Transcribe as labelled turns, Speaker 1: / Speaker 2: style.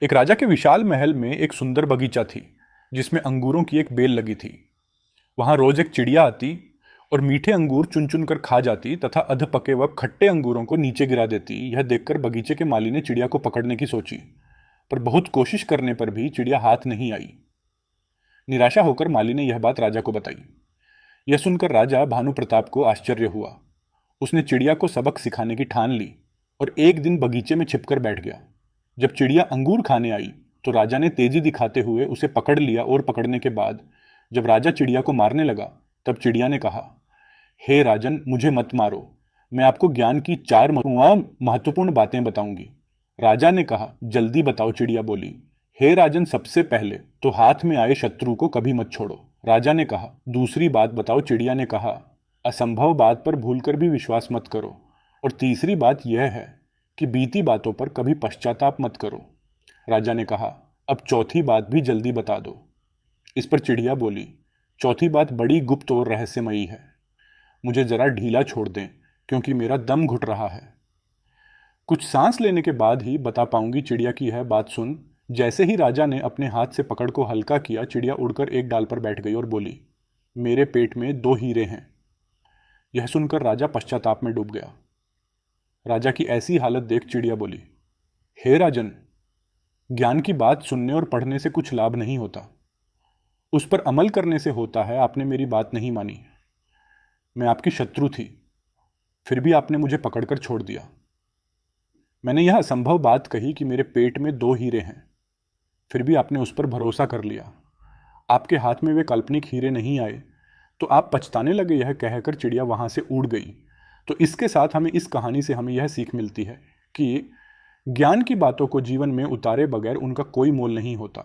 Speaker 1: एक राजा के विशाल महल में एक सुंदर बगीचा थी जिसमें अंगूरों की एक बेल लगी थी। वहां रोज एक चिड़िया आती और मीठे अंगूर चुन चुन कर खा जाती तथा अध पके व खट्टे अंगूरों को नीचे गिरा देती। यह देखकर बगीचे के माली ने चिड़िया को पकड़ने की सोची, पर बहुत कोशिश करने पर भी चिड़िया हाथ नहीं आई। निराशा होकर माली ने यह बात राजा को बताई। यह सुनकर राजा भानु प्रताप को आश्चर्य हुआ। उसने चिड़िया को सबक सिखाने की ठान ली और एक दिन बगीचे में छिपकर बैठ गया। जब चिड़िया अंगूर खाने आई तो राजा ने तेजी दिखाते हुए उसे पकड़ लिया और पकड़ने के बाद जब राजा चिड़िया को मारने लगा तब चिड़िया ने कहा, हे राजन, मुझे मत मारो, मैं आपको ज्ञान की 4 महत्वपूर्ण बातें बताऊंगी। राजा ने कहा, जल्दी बताओ, चिड़िया बोली। हे राजन, सबसे पहले तो हाथ में आए शत्रु को कभी मत छोड़ो। राजा ने कहा, दूसरी बात बताओ, चिड़िया ने कहा, असंभव बात पर भूलकर भी विश्वास मत करो। और तीसरी बात यह है कि बीती बातों पर कभी पश्चाताप मत करो। राजा ने कहा, अब चौथी बात भी जल्दी बता दो। इस पर चिड़िया बोली, चौथी बात बड़ी गुप्त और रहस्यमयी है, मुझे जरा ढीला छोड़ दें क्योंकि मेरा दम घुट रहा है। कुछ सांस लेने के बाद ही बता पाऊंगी, चिड़िया की यह बात सुन जैसे ही राजा ने अपने हाथ से पकड़ को हल्का किया, चिड़िया उड़कर एक डाल पर बैठ गई और बोली, मेरे पेट में 2 हीरे हैं। यह सुनकर राजा पश्चाताप में डूब गया। राजा की ऐसी हालत देख चिड़िया बोली, हे राजन, ज्ञान की बात सुनने और पढ़ने से कुछ लाभ नहीं होता, उस पर अमल करने से होता है। आपने मेरी बात नहीं मानी, मैं आपकी शत्रु थी, फिर भी आपने मुझे पकड़कर छोड़ दिया। मैंने यह असंभव बात कही कि मेरे पेट में 2 हीरे हैं, फिर भी आपने उस पर भरोसा कर लिया। आपके हाथ में वे काल्पनिक हीरे नहीं आए तो आप पछताने लगे। यह कहकर चिड़िया वहां से उड़ गई। तो इसके साथ हमें इस कहानी से हमें यह सीख मिलती है कि ज्ञान की बातों को जीवन में उतारे बगैर उनका कोई मोल नहीं होता।